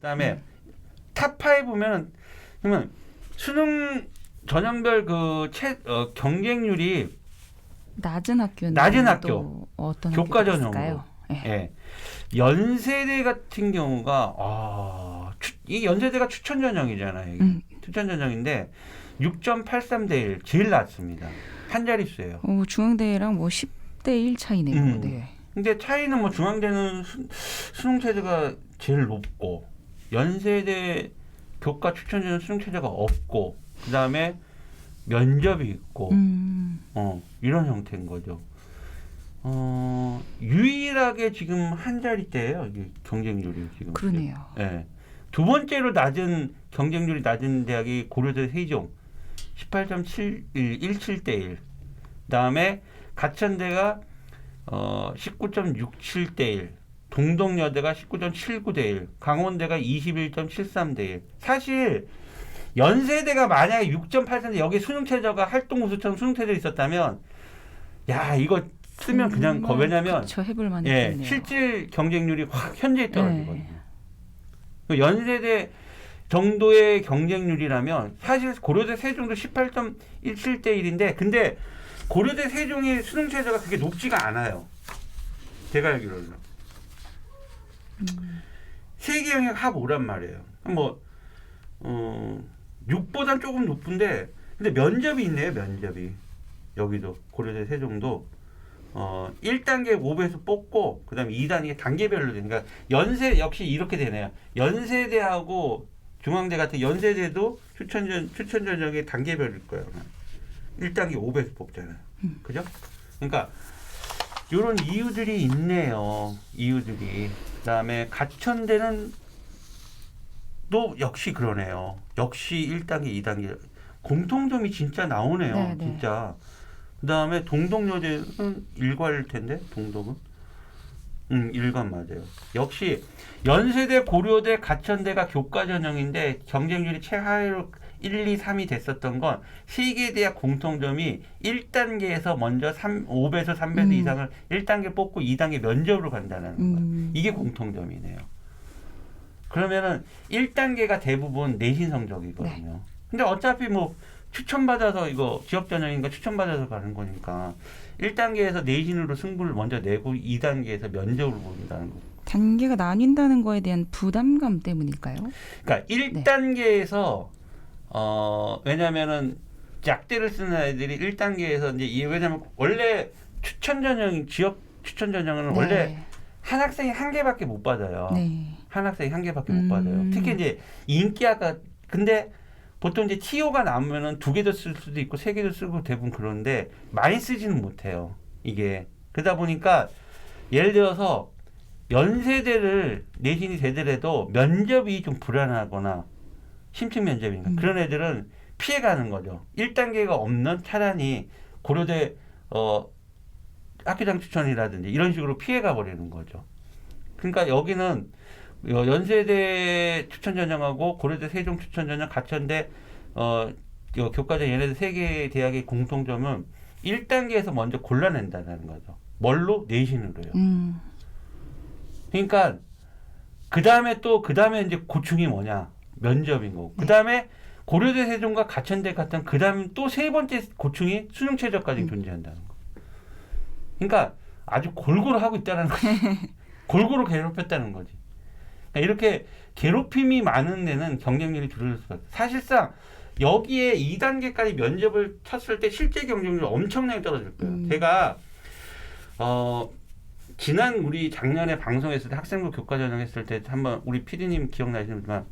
그다음에 탑5 보면 그러면 수능 전형별 경쟁률이 낮은 학교는 낮은 학교, 또 어떤 교과 학교가 전형으로. 있을까요? 예. 예. 연세대 같은 경우가 이 연세대가 추천 전형이잖아요. 추천 전형인데 6.83대 1 제일 낮습니다. 한 자릿수예요. 중앙대랑 뭐 10대 1 차이네요. 네. 근데 차이는 뭐 중앙대는 수능 체제가 제일 높고 연세대 교과 추천 전형 수능 체제가 없고 그다음에 면접이 있고 이런 형태인 거죠. 유일하게 지금 한 자릿대예요. 이게 경쟁률이 지금. 그러네요. 예. 두 번째로 낮은 경쟁률이 낮은 대학이 고려대 세종 18.17대 1. 그다음에 가천대가 19.67대 1. 동덕여대가 19.79대 1. 강원대가 21.73대 1. 사실 연세대가 만약에 6.83대 여기 수능체제가 활동우수처럼 수능체제 있었다면 야 이거 쓰면 그냥 왜냐면 해볼 만했겠네요. 실질 경쟁률이 확 현저히 떨어지거든요. 연세대 정도의 경쟁률이라면 사실 고려대 세종도 18.17대 1인데 근데 고려대 세종의 수능 체제가 그렇게 높지가 않아요. 제가 알기로는. 세계 영역 합 5란 말이에요. 뭐 6보단 조금 높은데 근데 면접이 있네요. 면접이. 여기도 고려대 세종도 1단계 5배에서 뽑고 그다음에 2단계 단계별로 되니까 연세 역시 이렇게 되네요. 연세대하고 중앙대 같은 연세대도 추천 전형이 단계별일 거예요. 1단계 5배에서 뽑잖아요. 그죠? 그러니까 이런 이유들이 있네요. 이유들이. 그다음에 가천대는 또 역시 그러네요. 역시 1단계, 2단계 공통점이 진짜 나오네요. 네네. 진짜. 그다음에 동덕여대는 일과일 텐데 동덕은 일관 맞아요. 역시 연세대, 고려대, 가천대가 교과 전형인데 경쟁률이 최하위로 1, 2, 3이 됐었던 건 세 개 대학 공통점이 1단계에서 먼저 5배에서 3배 이상을 1단계 뽑고 2단계 면접으로 간다는 거예요. 이게 공통점이네요. 그러면은 1단계가 대부분 내신 성적이거든요. 네. 근데 어차피 뭐 추천받아서 이거 지역 전형인가 추천받아서 가는 거니까 1단계에서 내신으로 승부를 먼저 내고 2단계에서 면접으로 본다는 거. 단계가 나뉜다는 거에 대한 부담감 때문일까요? 그러니까 1단계에서 왜냐면은 약대를 쓰는 아이들이 1단계에서 이제 왜냐면 원래 추천 전형 지역 추천 전형은 원래 한 학생이 한 개밖에 못 받아요. 네. 한 학생이 한 개밖에 못 받아요. 특히 이제 인기학과 근데 보통 이제 TO가 나오면은 2개도 쓸 수도 있고 3개도 쓰고 대부분 그런데 많이 쓰지는 못해요. 이게 그러다 보니까 예를 들어서 연세대를 내신이 되더라도 면접이 좀 불안하거나 심층 면접인가 그런 애들은 피해가는 거죠. 1단계가 없는 차라리 고려대 학교장 추천이라든지 이런 식으로 피해가 버리는 거죠. 그러니까 여기는 연세대 추천 전형하고 고려대 세종 추천 전형 가천대 교과전 얘네들 세 개의 대학의 공통점은 1단계에서 먼저 골라낸다는 거죠. 뭘로? 내신으로요. 그러니까 그 다음에 이제 고충이 뭐냐? 면접인 거고. 그 다음에 고려대 세종과 가천대 같은 그 다음에 또 세 번째 고충이 수능 최저까지 존재한다는 거. 그러니까 아주 골고루 하고 있다는 거지. 골고루 괴롭혔다는 거지. 그러니까 이렇게 괴롭힘이 많은 데는 경쟁률이 줄어들 수가 있어요. 사실상 여기에 2단계까지 면접을 쳤을 때 실제 경쟁률이 엄청나게 떨어질 거예요. 제가 지난 우리 작년에 방송했을 때 학생부 교과 전형했을 때 한번 우리 PD님 기억나시지만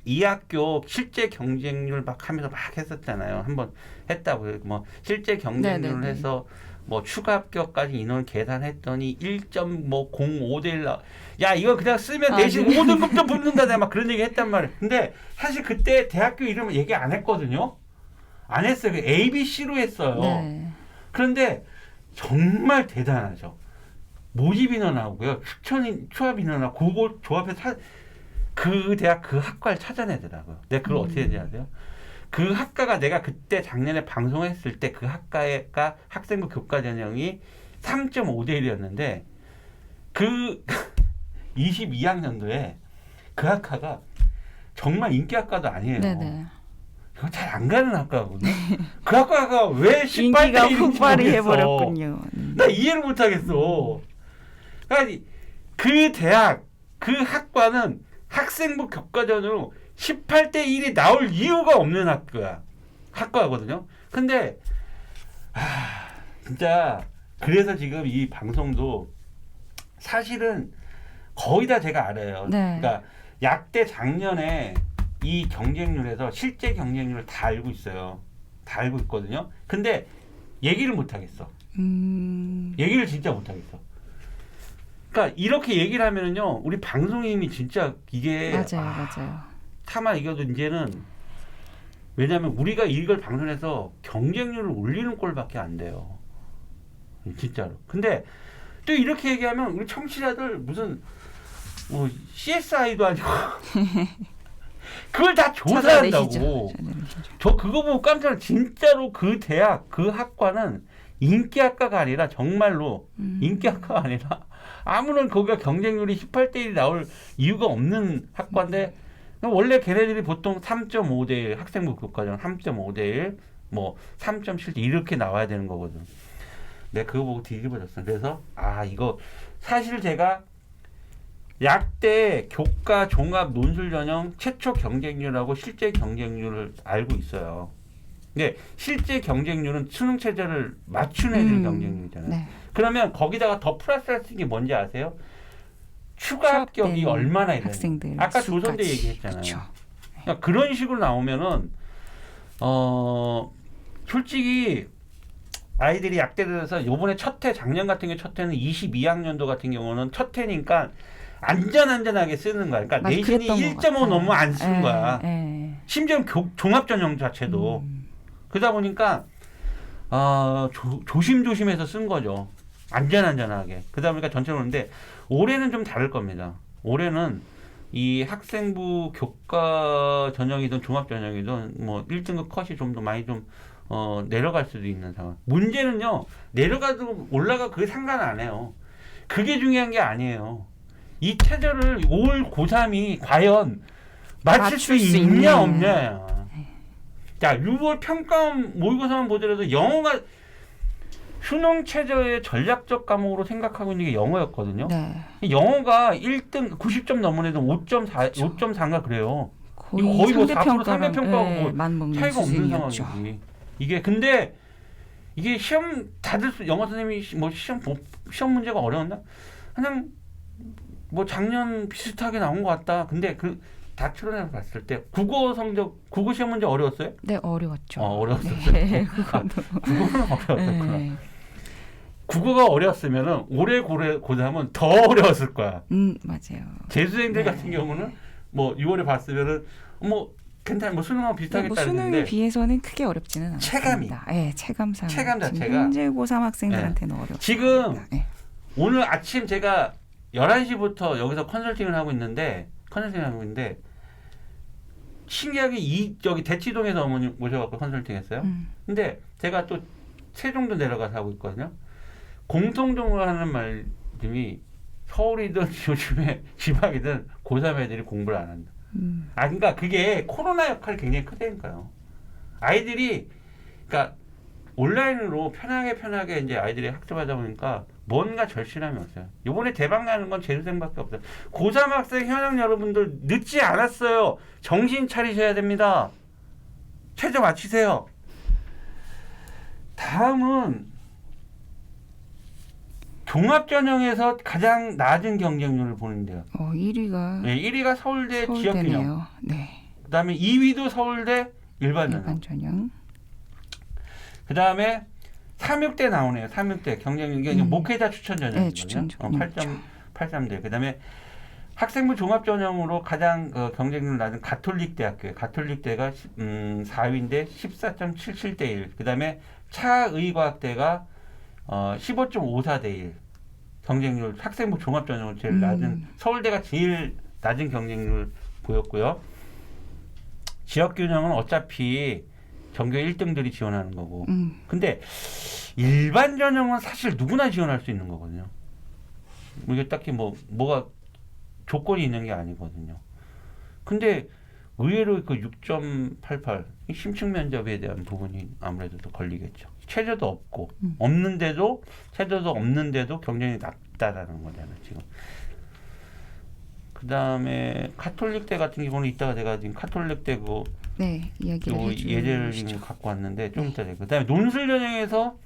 이 학교 실제 경쟁률 막 하면서 막 했었잖아요. 한번 했다고요. 뭐 실제 경쟁률을 해서 뭐 추가 합격까지 인원 계산했더니 1.05대 1. 야 이거 그냥 쓰면 내신 5등급도 붙는다. 내가 막 그런 얘기 했단 말이에요. 근데 사실 그때 대학교 이름을 얘기 안 했거든요. 안 했어요. ABC로 했어요. 네. 그런데 정말 대단하죠. 모집 인원하고요. 추합 인원하고 그거 조합해서 그 대학 그 학과를 찾아내더라고요. 내가 그걸 어떻게 해야 아세요? 그 학과가 내가 그때 작년에 방송했을 때 그 학과가 학생부 교과 전형이 3.5대 1이었는데 그 22학년도에 그 학과가 정말 인기 학과도 아니에요. 네네. 이거 잘 안 가는 학과거든요. 그 학과가 왜 18대 인기가 1인지 폭발이 모르겠어. 해버렸군요. 나 이해를 못하겠어. 그러니까 그 대학, 그 학과는 학생부 교과전으로 18대 1이 나올 이유가 없는 학과거든요. 근데 진짜 그래서 지금 이 방송도 사실은 거의 다 제가 알아요. 네. 그러니까 약대 작년에 이 경쟁률에서 실제 경쟁률을 다 알고 있어요. 다 알고 있거든요. 근데 얘기를 못 하겠어. 얘기를 진짜 못 하겠어. 그러니까 이렇게 얘기를 하면은요, 우리 방송임이 진짜 이게 맞아요. 타마 이겨도 이제는 왜냐하면 우리가 이걸 방송에서 경쟁률을 올리는 꼴밖에 안 돼요. 진짜로. 근데 또 이렇게 얘기하면 우리 청취자들 무슨 뭐 CSI도 아니고 그걸 다 조사한다고. 저 그거 보고 깜짝 놀랐어요. 진짜로 그 대학, 그 학과는 인기 학과가 아니라 정말로 인기 학과가 아니라 아무런 거기가 경쟁률이 18대 1이 나올 이유가 없는 학과인데 원래 걔네들이 보통 3.5대 1 학생부 교과전 3.5대 1 뭐 3.7대 이렇게 나와야 되는 거거든. 내가 그거 보고 뒤집어졌어. 그래서 이거 사실 제가 약대 교과 종합 논술 전형 최초 경쟁률하고 실제 경쟁률을 알고 있어요. 근데 실제 경쟁률은 수능 체제를 맞춘 애들 경쟁률이잖아요. 네. 그러면 거기다가 더 플러스할 수 있는 게 뭔지 아세요? 추가 합격이 얼마나 있는 학생들 아까 수까지. 조선대 얘기했잖아요. 그쵸. 그러니까 그런 식으로 나오면은 솔직히 아이들이 약대돼서 요번에 첫 해 작년 같은 게 첫 해는 22학년도 같은 경우는 첫 해니까 안전하게 쓰는 거야. 그러니까 내신이 1.5 넘으면 안 쓰는 거야. 심지어 종합전형 자체도 그러다 보니까 조심해서 쓴 거죠. 안전하게. 그러다 보니까 전체로 오는데 올해는 좀 다를 겁니다. 올해는 이 학생부 교과 전형이든 종합 전형이든 뭐 1등급 컷이 좀 더 많이 좀 내려갈 수도 있는 상황. 문제는요, 내려가도 올라가 그게 상관 안 해요. 그게 중요한 게 아니에요. 이 체제를 올 고3이 과연 맞출 수 있냐 없냐. 자, 6월 평가원 모의고사만 보더라도 영어가 수능 최저의 전략적 과목으로 생각하고 있는 게 영어였거든요. 네. 영어가 1등 90점 넘은 애들 5.4인가 그래요. 거의 뭐 4% 상대평가하고 맞먹는 차이가 없는 수준이었죠. 상황이지. 이게 근데 이게 시험 다들 영어 선생님이 뭐 시험 문제가 어려웠나? 그냥 뭐 작년 비슷하게 나온 것 같다. 근데 그 다 추론해서 봤을 때 국어 시험 문제 어려웠어요? 네, 어려웠죠. 어려웠었어요. 네, 국어는 어려웠었구나. 네. 국어가 어려웠으면은 올해 고사하면 더 어려웠을 거야. 맞아요. 재수생들 같은 경우는 뭐 6월에 봤으면은 뭐 괜찮, 뭐 수능하고 비슷하겠다 뭐 수능에 했는데 비해서는 크게 어렵지는 않습니다. 체감상. 체감 자체가 현재 고3 학생들한테는 어렵습니다. 지금 오늘 아침 제가 11시부터 여기서 컨설팅을 하고 있는데 신기하게 여기 대치동에서 어머니 모셔갖고 컨설팅했어요. 근데 제가 또 세종도 내려가서 하고 있거든요. 공통적으로 하는 말씀이 서울이든 요즘에 지방이든 고3 애들이 공부를 안 한다. 그러니까 그게 코로나 역할이 굉장히 크다니까요. 아이들이 그러니까 온라인으로 편하게 이제 아이들이 학습하다 보니까 뭔가 절실함이 없어요. 이번에 대박 나는 건 재수생밖에 없어요. 고3 학생 현역 여러분들 늦지 않았어요. 정신 차리셔야 됩니다. 최저 맞추세요. 다음은 종합전형에서 가장 낮은 경쟁률을 보는데요. 1위가 네, 1위가 서울대 지역균형. 네. 그다음에 2위도 서울대 일반전형. 그다음에 3.6대 나오네요. 3.6대 경쟁률 이게 목회자 추천 전형이거든요. 네, 추천 전형. 8.83대. 그다음에 학생부 종합전형으로 가장 경쟁률 낮은 가톨릭 대학교에 가톨릭대가 4위인데 14.77대 1. 그다음에 차의과학대가 15.54대 1. 경쟁률 학생부 종합전형으로 제일 낮은 서울대가 제일 낮은 경쟁률 보였고요. 지역균형은 어차피 전교 1등들이 지원하는 거고. 근데 일반 전형은 사실 누구나 지원할 수 있는 거거든요. 이게 딱히 뭐가 조건이 있는 게 아니거든요. 근데 의외로 그 6.88 심층 면접에 대한 부분이 아무래도 더 걸리겠죠. 최저도 없고 최저도 없는데도 경쟁이 낮다라는 거잖아 지금. 그 다음에 카톨릭대 같은 경우는 이따가 내가 지금 카톨릭대 그 네, 이야기를 예제를 해주시죠. 지금 갖고 왔는데 좀 이따 그 다음에 논술 전형에서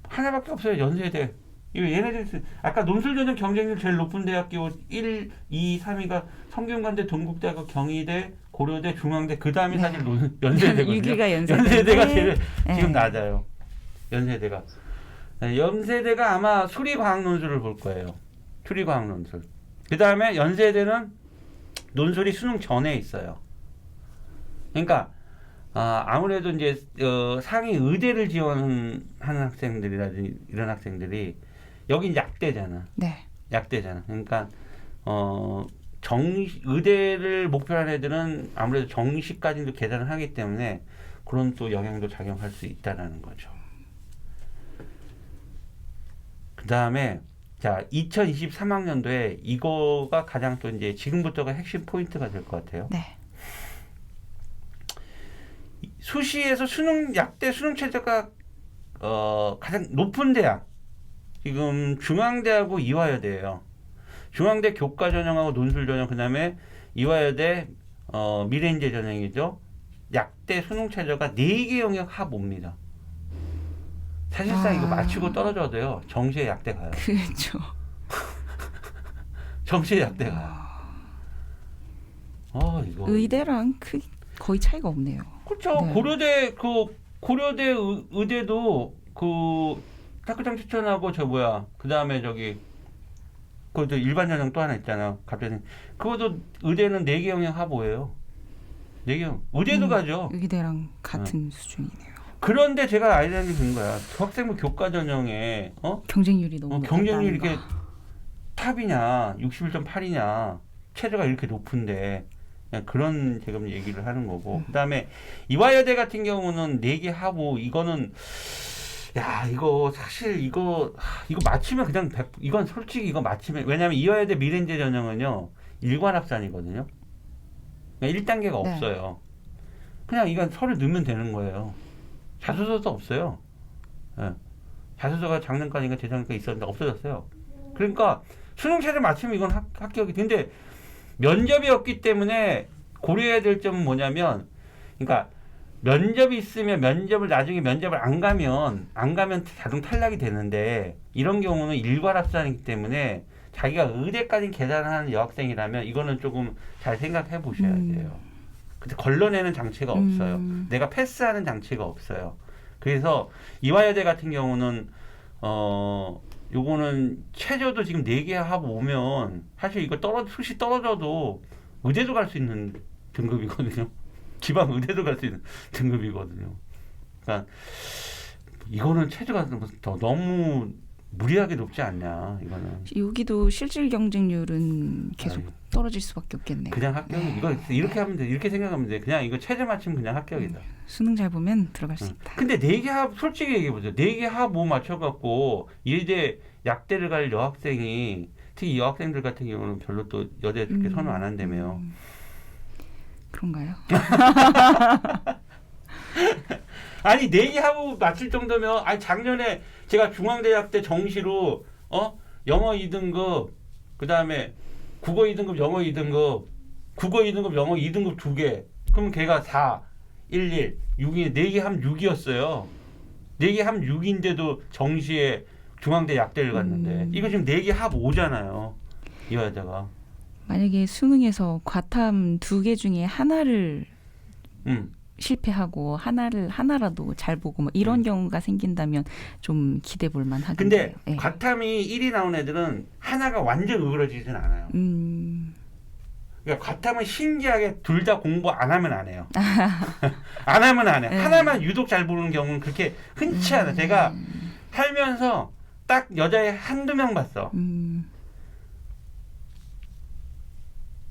하나밖에 없어요. 연세대. 이거 얘네들 아까 논술 전형 경쟁률 제일 높은 대학교 1, 2, 3위가 성균관대, 동국대하고 경희대, 고려대, 중앙대 그 다음이 네. 사실 연세대거든요. 6위가 연세대. 연세대가 제일 네. 지금 낮아요. 연세대가. 네, 연세대가 아마 수리과학 논술을 볼 거예요. 수리과학 논술. 그 다음에 연세대는 논술이 수능 전에 있어요. 그러니까 아무래도 이제 상위 의대를 지원하는 학생들이라든지 이런 학생들이 여긴 약대잖아. 네. 약대잖아. 그러니까 의대를 목표로 하는 애들은 아무래도 정시까지도 계산을 하기 때문에 그런 또 영향도 작용할 수 있다라는 거죠. 그 다음에 자 2023학년도에 이거가 가장 또 이제 지금부터가 핵심 포인트가 될 것 같아요. 네. 수시에서 약대 수능 최저가 가장 높은 대학 지금 중앙대하고 이화여대예요. 중앙대 교과 전형하고 논술 전형 그다음에 이화여대 미래인재 전형이죠. 약대 수능 최저가 4개 영역 합 5입니다. 사실상 이거 맞추고 떨어져도요. 정시에 약대 가요. 그렇죠. 정시에 약대 가요. 이거 의대랑 거의 차이가 없네요. 그렇죠. 네. 고려대 의대도 탁구장 추천하고 그 다음에 그것도 일반 전형 또 하나 있잖아. 갑자기 그것도 의대는 4개 영역 합오예요. 4개 영역. 의대도 가죠. 의대랑 같은 수준이네요. 그런데 제가 아이디어를 든 거야. 학생부 교과 전형에 경쟁률이 너무 경쟁률이 높다는 이렇게 탑이냐 61.8이냐 최저가 이렇게 높은데 그냥 그런 지금 얘기를 하는 거고. 그다음에 이화여대 같은 경우는 4개 하고 이거는 이거 사실 이거 맞히면 그냥 이건 솔직히 이거 맞히면 왜냐면 이화여대 미래인재 전형은요 일관합산이거든요. 그러니까 1단계가 네. 없어요. 그냥 이건 서류 넣으면 되는 거예요. 자소서도 없어요. 예. 자소서가 작년까지인가 재작년까지 있었는데 없어졌어요. 그러니까 수능 최저 맞추면 이건 합격이. 근데 면접이 없기 때문에 고려해야 될 점은 뭐냐면, 그러니까 면접이 있으면 나중에 면접을 안 가면 자동 탈락이 되는데 이런 경우는 일괄합산이기 때문에 자기가 의대까지 계산하는 여학생이라면 이거는 조금 잘 생각해 보셔야 돼요. 근데 걸러내는 장치가 없어요. 내가 패스하는 장치가 없어요. 그래서 이화여대 같은 경우는 요거는 최저도 지금 4개 하고 오면 사실 이거 수시 떨어져도 의대도 갈 수 있는 등급이거든요. 지방 의대도 갈 수 있는 등급이거든요. 그러니까 이거는 체제가 더 너무 무리하게 높지 않냐 이거는. 여기도 실질 경쟁률은 계속 떨어질 수밖에 없겠네요. 그냥 합격. 이거 이렇게 하면 돼. 이렇게 생각하면 돼. 그냥 이거 체제 맞추면 그냥 합격이다. 수능 잘 보면 들어갈 수 있다. 근데 4개 합 솔직히 얘기해 보죠. 4개 합 뭐 맞춰갖고 예대 약대를 갈 여학생이 특히 여학생들 같은 경우는 별로 또 여대 그렇게 선호 안 한다며요. 그런가요? 아니 4개 하고 맞출 정도면 작년에 제가 중앙대학때 정시로 영어 2등급 그다음에 국어 2등급 영어 2등급 국어 2등급 영어 2등급 2개 그러면 걔가 4 1 6이 4개 하면 6이었어요. 4개 하면 6인데도 정시에 중앙대 약대를 갔는데 이거 지금 4개 합 5잖아요. 이 여자가 만약에 수능에서 과탐 2개 중에 하나를 실패하고 하나라도 잘 보고 뭐 이런 경우가 생긴다면 좀 기대 볼 만하겠네요. 근데 네. 과탐이 1이 나온 애들은 하나가 완전 으그러지진 않아요. 그러니까 과탐은 신기하게 둘 다 공부 안 하면 안 해요. 안 하면 안 해. 하나만 유독 잘 보는 경우는 그렇게 흔치 않아. 제가 살면서 딱 여자애 한두 명 봤어.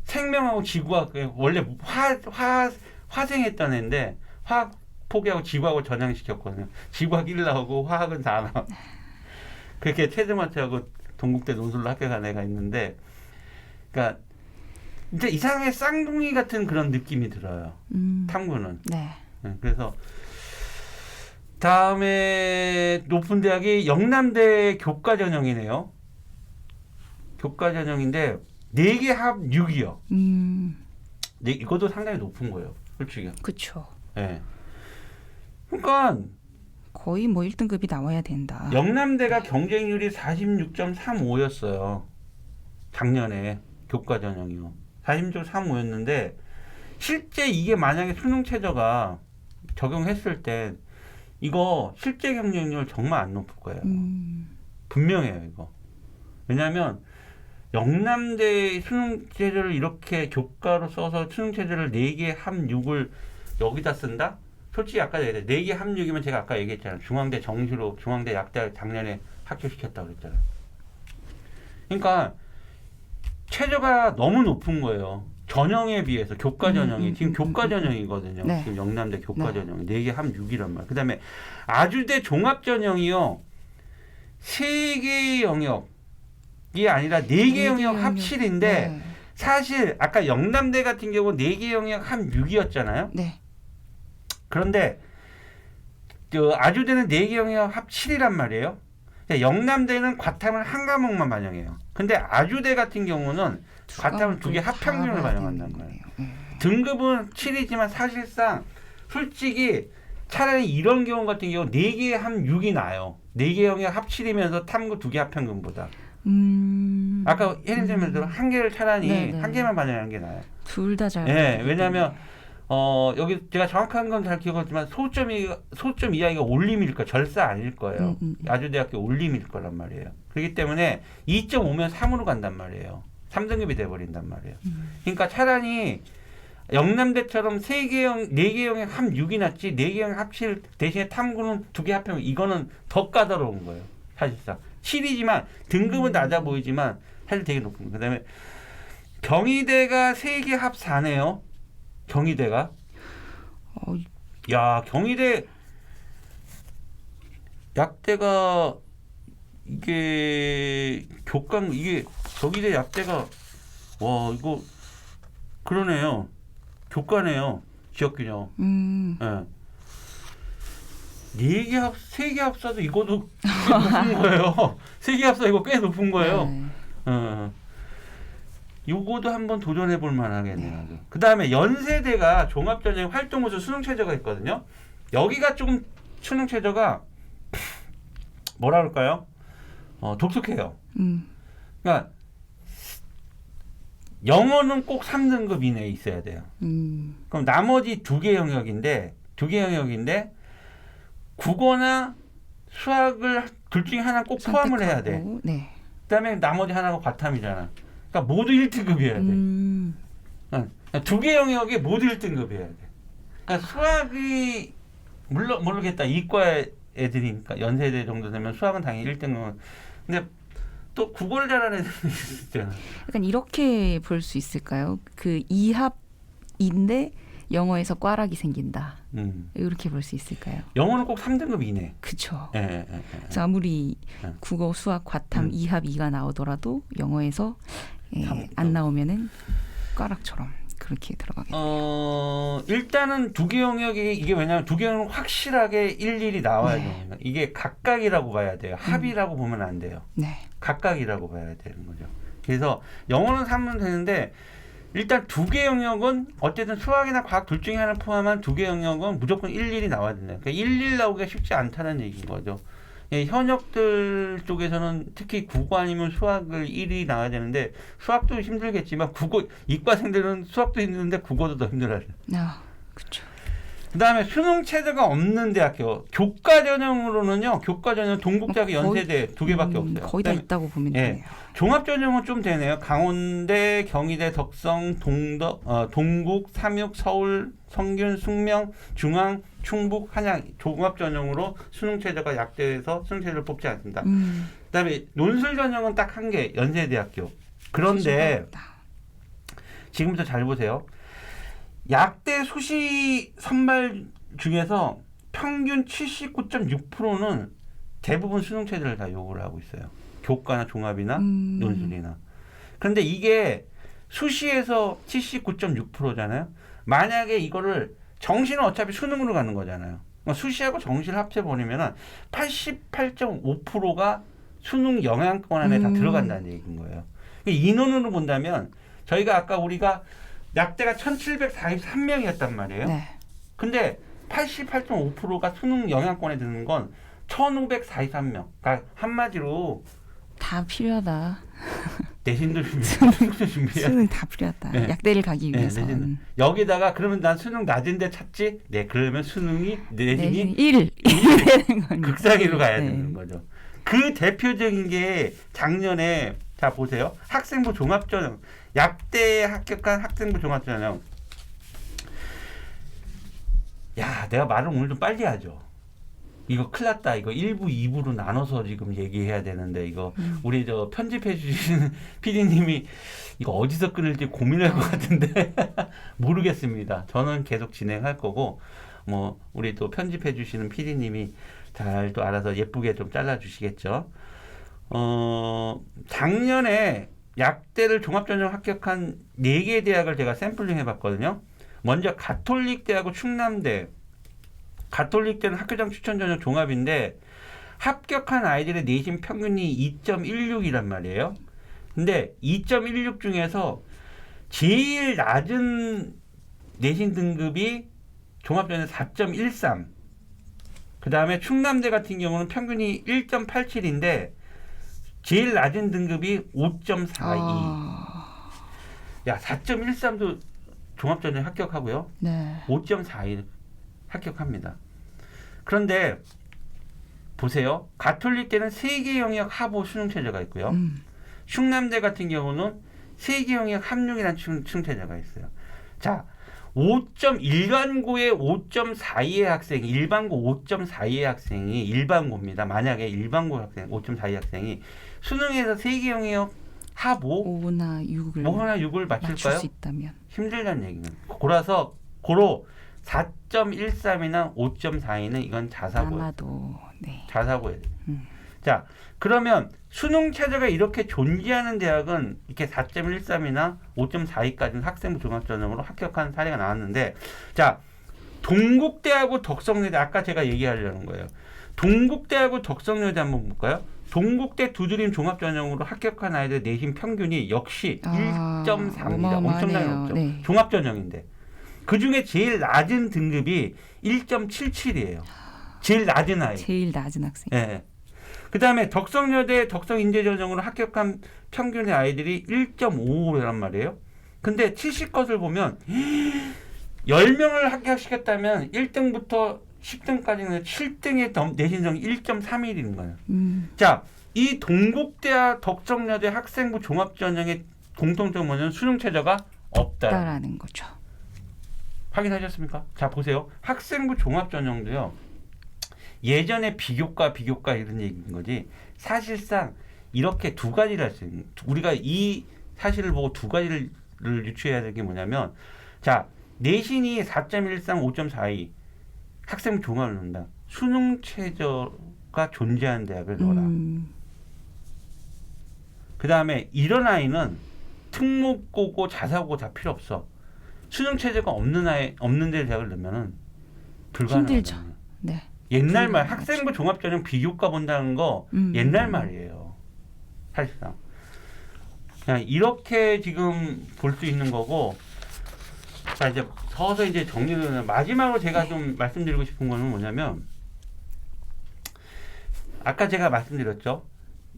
생명하고 지구학 원래 화생했던 애인데 화학 포기하고 지구하고 전향시켰거든요. 지구학 1 나오고 화학은 4 나오고 그렇게 체드마트하고 동국대 논술로 합격한 애가 있는데 그러니까 이제 이상하게 쌍둥이 같은 그런 느낌이 들어요. 탐구는. 네. 그래서 다음에 높은 대학이 영남대 교과 전형이네요. 교과 전형인데 4개 합 6이요. 네, 이것도 상당히 높은 거예요. 솔직히. 그렇죠. 예. 그러니까 거의 뭐 1등급이 나와야 된다. 영남대가 경쟁률이 46.35였어요. 작년에 교과 전형이요. 46.35였는데 실제 이게 만약에 수능 최저가 적용했을 때 이거 실제 경쟁률 정말 안 높을 거예요. 분명해요, 이거. 왜냐하면 영남대 수능 체제를 이렇게 교과로 써서 수능 체제를 4개 합 6을 여기다 쓴다? 솔직히 아까 얘기했죠. 4개 합 6이면 제가 아까 얘기했잖아요. 중앙대 정시로 중앙대 약대 작년에 합격시켰다고 그랬잖아요. 그러니까 최저가 너무 높은 거예요. 전형에 비해서 교과 전형이 지금 교과 전형이거든요. 네. 지금 영남대 교과 네. 전형이 4개 합 6이란 말이에요. 그다음에 아주대 종합 전형이요. 3개 영역이 아니라 4개 영역 합 7인데 네. 사실 아까 영남대 같은 경우 4개 영역 합 6이었잖아요. 네. 그런데 그 아주대는 4개 영역 합 7이란 말이에요. 영남대는 과탐을 한 과목만 반영해요. 근데 아주대 같은 경우는 과탐을 2개 합평균을 반영한단 말이에요. 등급은 7이지만 사실상 솔직히 차라리 이런 경우 같은 경우 4개 합 6이 나요. 4개 영역 합 7이면서 탐구 2개 합평균보다. 아까 혜린쌤 대로 한 개를 차라리 네네. 한 개만 반영하는 게 나아요. 둘 다 잘. 예, 왜냐하면 여기 제가 정확한 건 잘 기억하지만 소점 이하가 올림일 거예요. 절사 아닐 거예요. 아주대학교 올림일 거란 말이에요. 그렇기 때문에 2.5면 3으로 간단 말이에요. 3등급이 돼버린단 말이에요. 그러니까 차라리 영남대처럼 4개 영역 합 6이 낫지 4개 영역 합 7 대신에 탐구는 2개 합평 이거는 더 까다로운 거예요. 사실상 7이지만 등급은 낮아 보이지만 사실 되게 높은 거예요. 그 다음에 경희대가 3개 합 4네요. 경희대가 야 경희대 약대가 이게 교감 이게 경희대 약대가 와 이거 그러네요. 교과네요. 지역균형. 예. 4개 합, 3개 합사도 이거도 꽤 높은 거예요. 3개 합사 이거 꽤 높은 거예요. 네. 요거도 한번 도전해 볼 만하겠네요. 그 다음에 연세대가 종합전형 활동우수 수능 최저가 있거든요. 여기가 조금 수능 최저가 뭐라 그럴까요? 독특해요. 그러니까 영어는 꼭 3등급 이내에 있어야 돼요. 그럼 나머지 2개 영역인데 국어나 수학을 둘 중에 하나 꼭 포함을 해야 돼. 네. 그다음에 나머지 하나가 과탐이잖아. 그러니까 모두 1등급이어야 돼. 2개 영역에 모두 1등급이어야 돼. 그러니까 수학이 물론 모르겠다. 이과 애들이니까 연세대 정도 되면 수학은 당연히 1등급. 근데 또 국어를 잘하는 애들이 있잖아. 약간 이렇게 볼 수 있을까요? 그 이합인데 영어에서 꽈락이 생긴다. 이렇게 볼 수 있을까요? 영어는 꼭 3등급 이내. 그렇죠. 예. 그래서 아무리 국어, 수학, 과탐 2합 2가 나오더라도 영어에서 안 나오면은 꽈락처럼 그렇게 들어가겠네요. 일단은 2개 영역이 이게 왜냐면 2개 영역은 확실하게 일일이 나와야 됩니다. 이게 각각이라고 봐야 돼요. 합이라고 보면 안 돼요. 네. 각각이라고 봐야 되는 거죠. 그래서 영어는 3은 되는데 일단 2개 영역은 어쨌든 수학이나 과학 둘 중에 하나 포함한 2개 영역은 무조건 일일이 나와야 된다. 그러니까 일일 나오기가 쉽지 않다는 얘기인 거죠. 예, 현역들 쪽에서는 특히 국어 아니면 수학을 1위 나와야 되는데 수학도 힘들겠지만 국어 이과생들은 수학도 힘드는데 국어도 더 힘들어요. 그렇죠. 그다음에 수능 체제가 없는 대학교 교과 전형으로는요. 교과 전형 동국대학교 연세대 2개밖에 없어요. 거의 다 있다고 보면 되네요. 종합 전형은 좀 되네요. 강원대, 경희대, 덕성, 동국, 삼육, 서울, 성균, 숙명, 중앙, 충북, 한양 종합 전형으로 수능 체제가 약대에서 수능 체제를 뽑지 않습니다. 그다음에 논술 전형은 딱 한 개, 연세대학교. 그런데 지금부터 잘 보세요. 약대 수시 선발 중에서 평균 79.6%는 대부분 수능 체제를 다 요구를 하고 있어요. 교과나 종합이나 논술이나. 그런데 이게 수시에서 79.6%잖아요. 만약에 이거를 정시는 어차피 수능으로 가는 거잖아요. 수시하고 정시를 합쳐버리면 88.5%가 수능 영향권 안에 다 들어간다는 얘기인 거예요. 인원으로 본다면 저희가 아까 우리가 약대가 1743명이었단 말이에요. 네. 근데 88.5%가 수능 영향권에 드는 건 1543명. 그러니까 한마디로 다 필요하다. 내신도 준비해야 숙제 준비해야 수능 다 필요하다. 네. 약대를 가기 네, 위해서. 내신. 여기다가 그러면 난 수능 낮은데 찾지? 네, 그러면 수능이 내신이 1 되는 거니까. 극상위로 가야 네. 되는 거죠. 그 대표적인 게 작년에 자 보세요. 학생부 종합전형 약대에 합격한 학생부 종합전형. 야, 내가 말을 오늘 좀 빨리 하죠. 이거 큰일 났다. 이거 1부, 2부로 나눠서 지금 얘기해야 되는데 이거 우리 저 편집해 주시는 PD님이 이거 어디서 끊을지 고민할 것 같은데 모르겠습니다. 저는 계속 진행할 거고 뭐 우리 또 편집해 주시는 PD님이 잘 또 알아서 예쁘게 좀 잘라 주시겠죠. 작년에 약대를 종합전형 합격한 4개 대학을 제가 샘플링 해봤거든요. 먼저 가톨릭대하고 충남대. 가톨릭대는 학교장 추천전형 종합인데 합격한 아이들의 내신 평균이 2.16이란 말이에요. 근데 2.16 중에서 제일 낮은 내신 등급이 종합전형 4.13. 그 다음에 충남대 같은 경우는 평균이 1.87인데 제일 낮은 등급이 5.42. 야, 4.13도 종합전형 합격하고요. 네. 5.42 합격합니다. 그런데 보세요. 가톨릭대는 3개 영역 합오 수능 체제가 있고요. 충남대 같은 경우는 3개 영역 합육이라는 수능 체제가 있어요. 자, 5.1반고의 5.42의 학생이 일반고 5.42의 학생이 일반고입니다. 만약에 일반고 학생 5.42 학생이 수능에서 3개 영역 합오 5나 6을 5나 6을 맞출 맞출까요? 수 있다면 힘들다는 얘기는. 고라서 고로 4.13이나 5.42는 이건 자사고예요. 아마도 네. 자사고예요. 자, 그러면 수능 체제가 이렇게 존재하는 대학은 이렇게 4.13이나 5.42까지는 학생부 종합전형으로 합격한 사례가 나왔는데, 자, 동국대하고 덕성여대 아까 제가 얘기하려는 거예요. 동국대하고 덕성여대 한번 볼까요? 동국대 두드림 종합전형으로 합격한 아이들 내신 평균이 역시 1.4입니다. 엄청나게 높죠. 네. 종합전형인데. 그 중에 제일 낮은 등급이 1.77이에요. 제일 낮은 아이. 제일 낮은 학생. 예. 그 다음에 덕성여대 덕성인재전형으로 합격한 평균의 아이들이 1.55란 말이에요. 근데 70컷을 보면 10명을 합격시켰다면 1등부터 10등까지는 7등의 내신성이 1.31인 거예요. 자, 이 동국대와 덕성여대 학생부 종합전형의 공통점 뭐냐면 수능 체제가 없다라는 거죠. 확인하셨습니까? 자, 보세요. 학생부 종합전형도요. 예전에 비교과 이런 얘기인 거지. 사실상 이렇게 두 가지를 할 수 있는, 우리가 이 사실을 보고 두 가지를 유추해야 될 게 뭐냐면, 자, 내신이 4.13, 5.42 학생부 종합을 넣는다. 수능 최저가 존재하는 대학을 넣어라. 그 다음에 이런 아이는 특목고고 자사고고 다 필요 없어. 수능 체제가 없는 데 대학을 넣으면은 불가능하다. 힘들죠. 네. 옛날 말 학생부 종합전형 비교과 본다는 거 옛날 말이에요. 사실상 그냥 이렇게 지금 볼 수 있는 거고. 자, 이제 서서 이제 정리를 마지막으로 제가 좀 말씀드리고 싶은 거는 뭐냐면, 아까 제가 말씀드렸죠.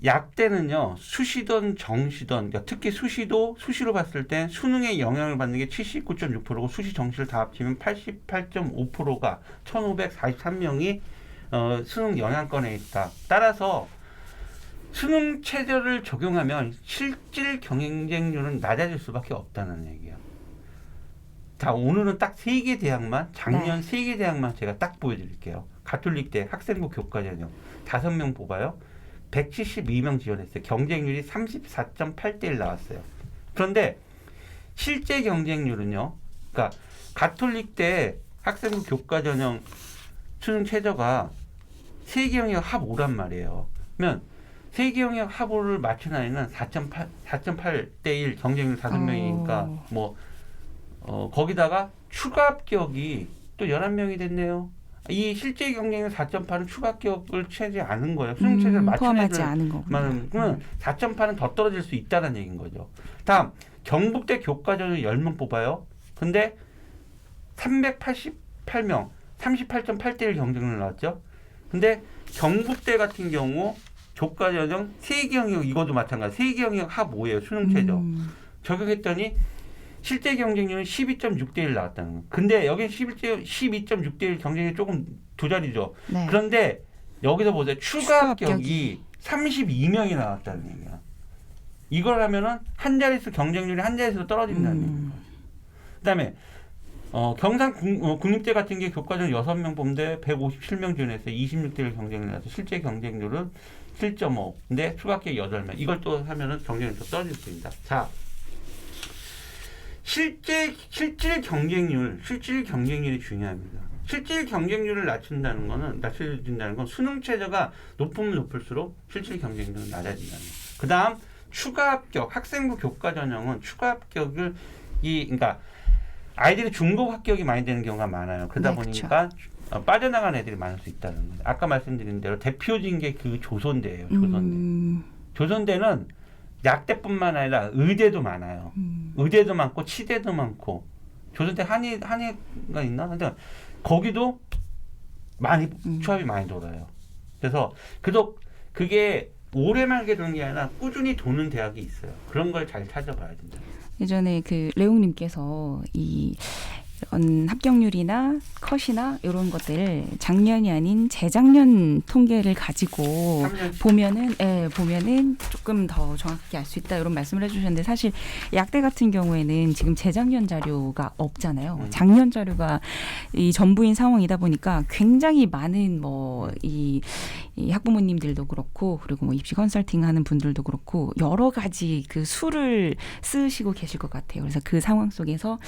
약대는요, 수시든 정시든, 그러니까 특히 수시로 봤을 때 수능에 영향을 받는 게 79.6%고 수시 정시를 다 합치면 88.5%가 1543명이 수능 영향권에 있다. 따라서 수능 체제를 적용하면 실질 경쟁률은 낮아질 수밖에 없다는 얘기예요. 자, 오늘은 딱 3개 대학만, 작년 3개 대학만 제가 딱 보여드릴게요. 가톨릭대 학생부 교과전형 5명 뽑아요. 172명 지원했어요. 경쟁률이 34.8대 1 나왔어요. 그런데 실제 경쟁률은요. 그러니까 가톨릭대 학생부 교과전형 수능 최저가 3개 영역 합 5란 말이에요. 그러면 세계 영역 합오를 맞춘 아이는 4.8대 1 경쟁률 5명이니까 뭐 거기다가 추가 합격이 또 11명이 됐네요. 이 실제 경쟁률 4.8은 추가 합격을 채지 않은 거예요. 수능 체제를 맞춘 포함하지 애들 않은 거군요. 그러면 4.8은 더 떨어질 수 있다는 얘기인 거죠. 다음 경북대 교과전을 10명 뽑아요. 근데 388명 38.8대 1 경쟁률 나왔죠. 근데 경북대 같은 경우 교과전형 세계 영역 이것도 마찬가지. 세계 영역 합 5예요. 수능 최저. 적용했더니 실제 경쟁률은 12.6대 1 나왔다는 거예요. 근데 여기 12.6대 1 경쟁률이 조금 두 자리죠. 네. 그런데 여기서 보세요. 추가 합격이 32명이 나왔다는 얘기야. 이걸 하면은 한 자릿수 경쟁률이 한 자릿수 떨어진다는 얘기예요. 그다음에 경상 국립대 같은 게 교과전 6명 뽑는데 157명 지원했어요. 26대 1 경쟁률 나서 실제 경쟁률은 7.5. 근데 추가 합격이 8명. 이걸 또 하면은 경쟁률이 또 떨어질 수 있다. 자. 실질 경쟁률이 중요합니다. 실질 경쟁률을 낮춘다는 건 수능 최저가 높으면 높을수록 실질 경쟁률은 낮아진다는 거예요. 그다음 추가 합격, 학생부 교과 전형은 추가 합격을 그러니까 아이들이 중복 합격이 많이 되는 경우가 많아요. 그러다 보니까 빠져나간 애들이 많을 수 있다는 거예요. 아까 말씀드린 대로 대표적인 게 그 조선대예요. 조선대. 조선대는 약대뿐만 아니라 의대도 많아요. 의대도 많고 치대도 많고 조선대 한의가 있나? 근데 거기도 많이 추합이 많이 돌아요. 그래서 그게 오래만 도는 게 아니라 꾸준히 도는 대학이 있어요. 그런 걸 잘 찾아봐야 된다. 예전에 그 레옹님께서 이런 합격률이나 컷이나 이런 것들 작년이 아닌 재작년 통계를 가지고 보면은 조금 더 정확하게 알 수 있다 이런 말씀을 해주셨는데 사실 약대 같은 경우에는 지금 재작년 자료가 없잖아요. 작년 자료가 이 전부인 상황이다 보니까 굉장히 많은 이 학부모님들도 그렇고 그리고 뭐 입시 컨설팅하는 분들도 그렇고 여러 가지 그 수를 쓰시고 계실 것 같아요. 그래서 그 상황 속에서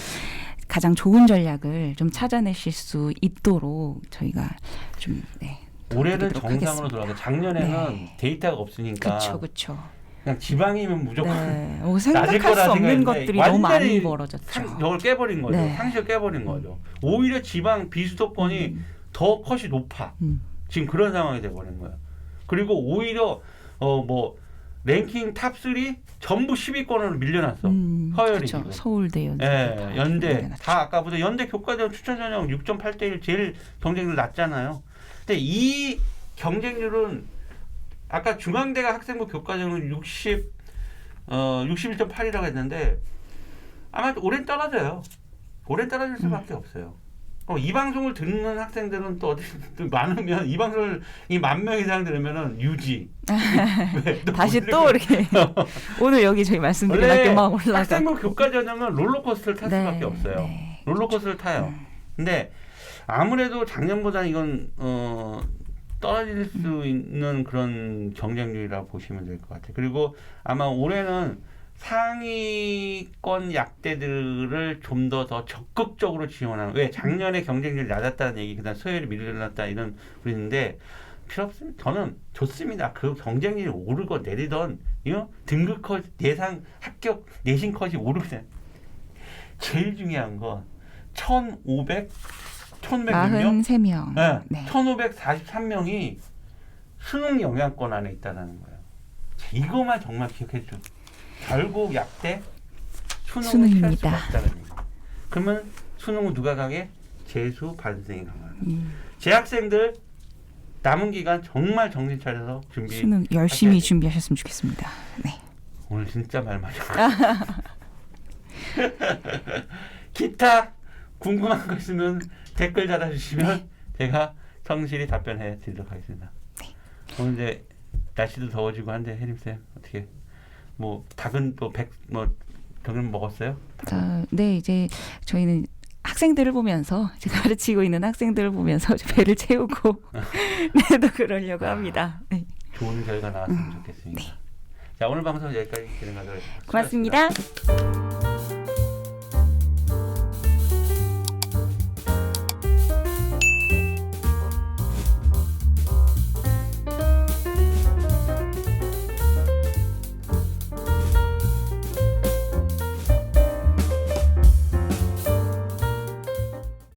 가장 좋은 전략을 좀 찾아내실 수 있도록 저희가 좀 올해는 정상으로 돌아가. 작년에는 데이터가 없으니까. 그렇죠. 그냥 지방이면 무조건 생각할 수 없는 것들이 너무 많이 벌어졌죠. 이걸 깨버린 거죠. 상식을 깨버린 거죠. 오히려 지방 비수도권이 더 컷이 높아. 지금 그런 상황이 돼버린 거예요. 그리고 오히려 랭킹 탑 3 전부 10위권으로 밀려났어. 서열이 지금. 서울대, 연대 다 아까 보다 연대 교과전 추천 전형 6.8대 1 제일 경쟁률 낮잖아요. 근데 이 경쟁률은 아까 중앙대가 학생부 교과전은 61.8이라고 했는데 아마 올해는 떨어져요. 올해는 떨어질 수밖에 없어요. 이 방송을 듣는 학생들은 또 어디 많으면 이 방송을 10,000명 이상 들으면은 유지. 다시 또 이렇게 오늘 여기 저희 말씀드린 학교 막 올라가. 학생부 교과 전형은 롤러코스터를 탈 수밖에 없어요. 롤러코스터를 타요. 근데 아무래도 작년보다 이건 떨어질 수 있는 그런 경쟁률이라고 보시면 될 것 같아요. 그리고 아마 올해는 상위권 약대들을 좀 더 적극적으로 지원하는. 왜 작년에 경쟁률이 낮았다는 얘기, 그다음 서열이 밀려났다 이런 그랬는데 필요 없습니다. 저는 좋습니다. 그 경쟁률이 오르고 내리던 등급 컷, 예상 합격 내신 컷이 오르면 제일 중요한 건 1,543명. 네. 1,543명이 수능 영향권 안에 있다는 거예요. 이거만 정말 기억해 줘. 결국 약대 수능입니다. 그러면 수능은 누가 강해? 재수 반생이 강하다. 재학생들 남은 기간 정말 정신 차려서 수능 열심히 준비하셨으면 좋겠습니다. 네. 오늘 진짜 말 많이 하고 기타 궁금한 거 있으면 댓글 달아주시면 제가 성실히 답변해 드리도록 하겠습니다. 오늘 이제 날씨도 더워지고 한데 혜림쌤 어떻게 닭은 닭은 먹었어요? 네, 이제 저희는 학생들을 보면서 제가 가르치고 있는 학생들을 보면서 배를 채우고 또 그러려고 합니다. 네. 좋은 결과 나왔으면 좋겠습니다. 자, 오늘 방송 여기까지 진행하도록 하겠습니다. 고맙습니다.